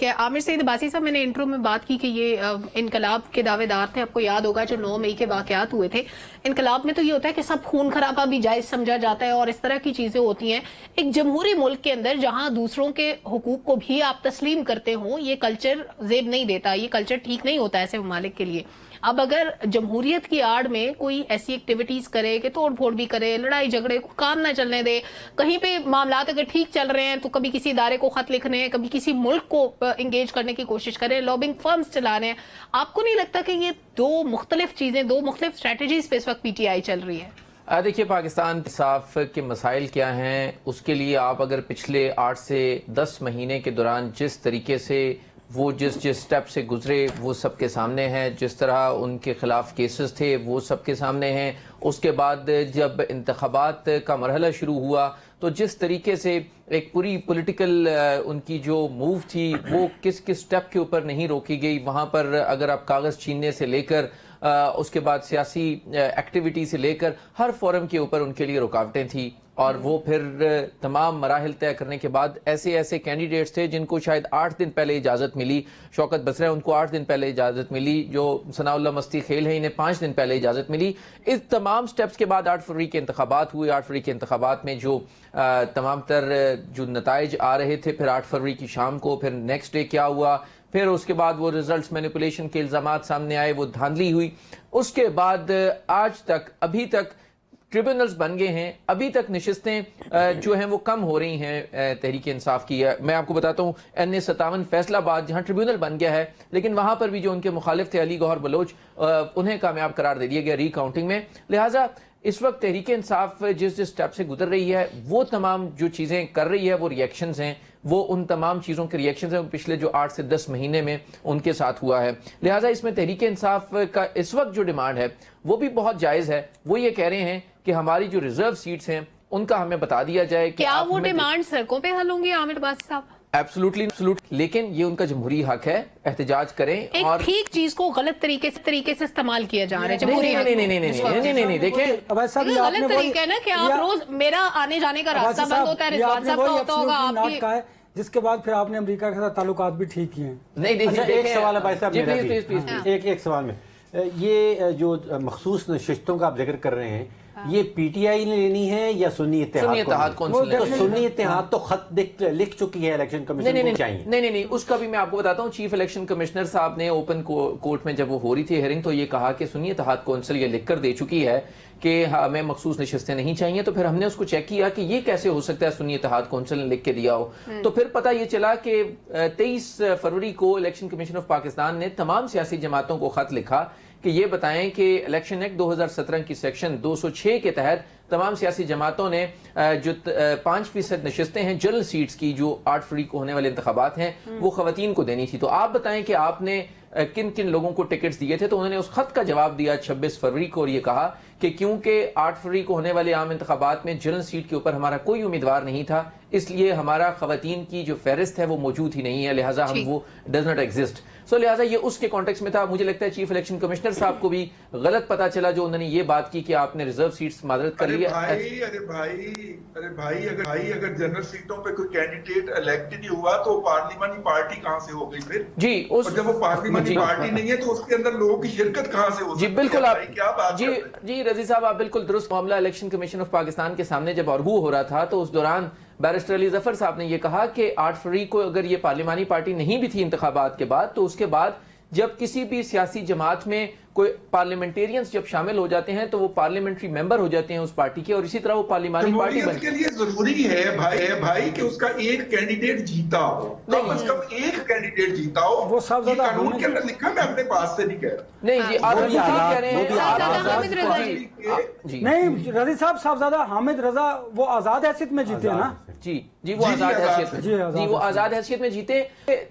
کہ عامر سعید عباسی صاحب، میں نے انٹرو میں بات کی کہ یہ انقلاب کے دعوے دار تھے. آپ کو یاد ہوگا جو 9 مئی کے واقعات ہوئے تھے. انقلاب میں تو یہ ہوتا ہے کہ سب خون خرابہ بھی جائز سمجھا جاتا ہے اور اس طرح کی چیزیں ہوتی ہیں. ایک جمہوری ملک کے اندر جہاں دوسروں کے حقوق کو بھی آپ تسلیم کرتے ہوں، یہ کلچر زیب نہیں دیتا، یہ کلچر ٹھیک نہیں ہوتا ایسے ممالک کے لیے. اب اگر جمہوریت کی آڑ میں کوئی ایسی ایکٹیویٹیز کرے کہ توڑ پھوڑ بھی کرے، لڑائی جھگڑے کو کام نہ چلنے دے، کہیں پہ معاملات اگر ٹھیک چل رہے ہیں تو کبھی کسی ادارے کو خط لکھنے ہیں، کبھی کسی ملک کو انگیج کرنے کی کوشش کریں، لابنگ فرمز چلا رہے ہیں، آپ کو نہیں لگتا کہ یہ دو مختلف چیزیں، دو مختلف اسٹریٹجیز پہ اس وقت پی ٹی آئی چل رہی ہے؟ دیکھیے، پاکستان انصاف کے مسائل کیا ہیں، اس کے لیے آپ اگر پچھلے 8 سے 10 مہینے کے دوران جس طریقے سے وہ جس سٹیپ سے گزرے وہ سب کے سامنے ہیں، جس طرح ان کے خلاف کیسز تھے وہ سب کے سامنے ہیں. اس کے بعد جب انتخابات کا مرحلہ شروع ہوا تو جس طریقے سے ایک پوری پولیٹیکل ان کی جو موو تھی وہ کس سٹیپ کے اوپر نہیں روکی گئی. وہاں پر اگر آپ کاغذ چھیننے سے لے کر اس کے بعد سیاسی ایکٹیویٹی سے لے کر ہر فورم کے اوپر ان کے لیے رکاوٹیں تھیں، اور وہ پھر تمام مراحل طے کرنے کے بعد ایسے کینڈیڈیٹس تھے جن کو شاید 8 دن پہلے اجازت ملی. شوکت بصرہ ان کو 8 دن پہلے اجازت ملی، جو ثناء اللہ مستی خیل ہے انہیں 5 دن پہلے اجازت ملی. اس تمام سٹیپس کے بعد 8 فروری کے انتخابات ہوئے. 8 فروری کے انتخابات میں جو تمام تر جو نتائج آ رہے تھے، پھر 8 فروری کی شام کو پھر نیکسٹ ڈے کیا ہوا، پھر اس کے بعد وہ ریزلٹس مینیپولیشن کے الزامات سامنے آئے، وہ دھاندلی ہوئی. اس کے بعد آج تک ابھی تک ٹریبونلز بن گئے ہیں، ابھی تک نشستیں جو ہیں وہ کم ہو رہی ہیں تحریک انصاف کی. میں آپ کو بتاتا ہوں NA57 فیصل آباد جہاں ٹریبونل بن گیا ہے، لیکن وہاں پر بھی جو ان کے مخالف تھے علی گوہر بلوچ، انہیں کامیاب قرار دے دیا گیا ری کاؤنٹنگ میں. لہٰذا اس وقت تحریک انصاف جس سٹیپ سے گزر رہی ہے، وہ تمام جو چیزیں کر رہی ہے وہ ریئیکشنز ہیں، وہ ان تمام چیزوں کے ریئیکشنز ہیں پچھلے جو 8 سے 10 مہینے میں ان کے ساتھ ہوا ہے. لہٰذا اس میں تحریک انصاف کا اس وقت جو ڈیمانڈ ہے وہ بھی بہت جائز ہے. وہ یہ کہہ رہے ہیں کہ ہماری جو ریزرو سیٹس ہیں ان کا ہمیں بتا دیا جائے کہ کیا وہ ڈیمانڈ سڑکوں پہ حل ہوں گی عامر عباسی صاحب؟ ایبسولوٹلی، لیکن یہ ان کا جمہوری حق ہے، احتجاج کریں. اور ٹھیک چیز کو غلط طریقے سے استعمال کیا جا رہا ہے جمہوری حق. نہیں دیکھیں، غلط طریقہ ہے نا کہ آپ روز میرا آنے جانے کا راستہ بند ہوتا ہے، رضوان صاحب کا ہوتا ہوگا آپ کی، جس کے بعد پھر آپ نے امریکہ کے ساتھ تعلقات بھی ٹھیک کیے ہیں. نہیں ایک سوال ہے بھائی صاحب میرا بھی، ایک سوال میں یہ جو مخصوص نشستوں کا آپ ذکر کر رہے ہیں، یہ پی ٹی آئی نے لینی ہے یا سنی اتحاد کونسل؟ سنی اتحاد تو خط لکھ چکی ہے الیکشن کمیشن کو چاہیے. نہیں، اس کا بھی میں آپ کو بتاتا ہوں. چیف الیکشن کمشنر صاحب نے اوپن کورٹ میں جب وہ ہو رہی تھی ہیئرنگ تو یہ کہا کہ سنی اتحاد کونسل یہ لکھ کر دے چکی ہے کہ ہمیں مخصوص نشستیں نہیں چاہیے. تو پھر ہم نے اس کو چیک کیا کہ یہ کیسے ہو سکتا ہے سنی اتحاد کونسل نے لکھ کے دیا ہو. تو پھر پتہ یہ چلا کہ 23 فروری کو الیکشن کمیشن آف پاکستان نے تمام سیاسی جماعتوں کو خط لکھا کہ یہ بتائیں کہ الیکشن ایکٹ 2017 کی سیکشن 206 کے تحت تمام سیاسی جماعتوں نے جو 5% نشستیں ہیں جنرل سیٹس کی جو 8 فروری کو ہونے والے انتخابات ہیں وہ خواتین کو دینی تھی. تو آپ بتائیں کہ آپ نے کن لوگوں کو ٹکٹس دیے تھے. تو انہوں نے اس خط کا جواب دیا 26 فروری کو اور یہ کہا کہ کیونکہ 8 فروری کو ہونے والے عام انتخابات میں جنرل سیٹ کے اوپر ہمارا کوئی امیدوار نہیں تھا، اس لیے ہمارا خواتین کی جو فہرست ہے وہ موجود ہی نہیں ہے، لہٰذا ہم وہ ڈز ناٹ ایگزسٹ. سو لہٰذا یہ اس کے کانٹیکس میں تھا. مجھے لگتا ہے چیف الیکشن کمشنر صاحب کو بھی غلط پتا چلا جو انہوں نے یہ بات کی کہ آپ نے ریزرو سیٹس معذرت کر لیا. ارے بھائی اگر جنرل سیٹوں پہ کوئی کینڈیڈیٹ الیکٹڈ ہی ہوا تو پارلیمانی پارٹی کہاں سے ہو گئی پھر؟ جی، اور جب وہ پارلیمانی پارٹی نہیں ہے تو اس کے اندر لوگوں کی شرکت کہاں سے ہو سکتی ہے؟ جی بالکل، آپ جی رضی صاحب آپ بالکل درست. معاملہ الیکشن کمیشن آف پاکستان کے سامنے جب آرگو ہو رہا تھا تو اس دوران بیرسٹر علی ظفر صاحب نے یہ کہا کہ 8 فروری کو اگر یہ پارلیمانی پارٹی نہیں بھی تھی انتخابات کے بعد تو اس کے بعد جب کسی بھی سیاسی جماعت میں کوئی پارلیمنٹیرینز جب شامل ہو جاتے ہیں تو وہ پارلیمنٹری ممبر ہو جاتے ہیں اس پارٹی کے، اور اسی طرح وہ پارلیمانی پارٹی جمہوریت کے لیے ضروری ہے بھائی کہ اس کا ایک کینڈیڈیٹ جیتا ہو، کم از کم ایک کینڈیڈیٹ جیتا ہو. وہ سب زیادہ قانون کے اندر لکھا، میں اپنے پاس سے نہیں کہہ رہا. نہیں جی، آپ کہہ رہے ہیں. نہیں رضی صاحب، صاحبزادہ حامد رضا وہ آزاد حیثیت میں جیتے ہیں نا؟ جی وہ آزاد حیثیت میں جیتے.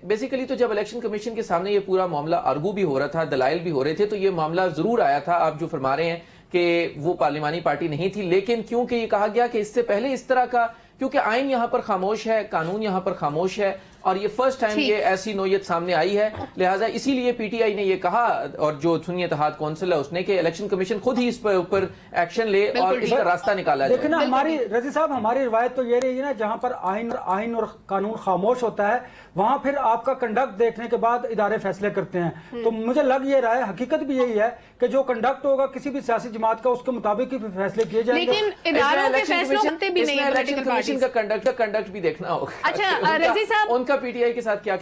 بیسیکلی تو جب الیکشن کمیشن کے سامنے یہ پورا معاملہ آرگو بھی ہو رہا تھا، دلائل بھی ہو رہے تھے، تو یہ معاملہ ضرور آیا تھا. آپ جو فرما رہے ہیں کہ وہ پارلیمانی پارٹی نہیں تھی، لیکن کیونکہ یہ کہا گیا کہ اس سے پہلے اس طرح کا، کیونکہ آئین یہاں پر خاموش ہے، قانون یہاں پر خاموش ہے، اور یہ فرسٹ ٹائم یہ ایسی نوعیت سامنے آئی ہے. لہٰذا اسی لیے پی ٹی آئی نے یہ کہا اور جو سنی اتحاد کونسل ہے اس نے کہ الیکشن کمیشن خود ہی اس پر اوپر ایکشن لے اور اس کا راستہ نکالا جائے. لیکن ہماری رضی صاحب ہماری روایت تو یہ رہی ہے نا جہاں پر آئین اور قانون خاموش ہوتا ہے وہاں پھر آپ کا کنڈکٹ دیکھنے کے بعد ادارے فیصلے کرتے ہیں. تو مجھے لگ یہ رہا ہے حقیقت بھی یہی ہے کہ جو کنڈکٹ ہوگا کسی بھی سیاسی جماعت کا اس کے مطابق ہی فیصلے کیے جائیں گے. لیکن اداروں کے فیصلوں ہوتے بھی نہیں ہیں الیکشن کمیشن کا کنڈکٹ بھی دیکھنا ہوگا. اچھا رضی صاحب ان کا پی ٹی آئی کے ساتھ کیا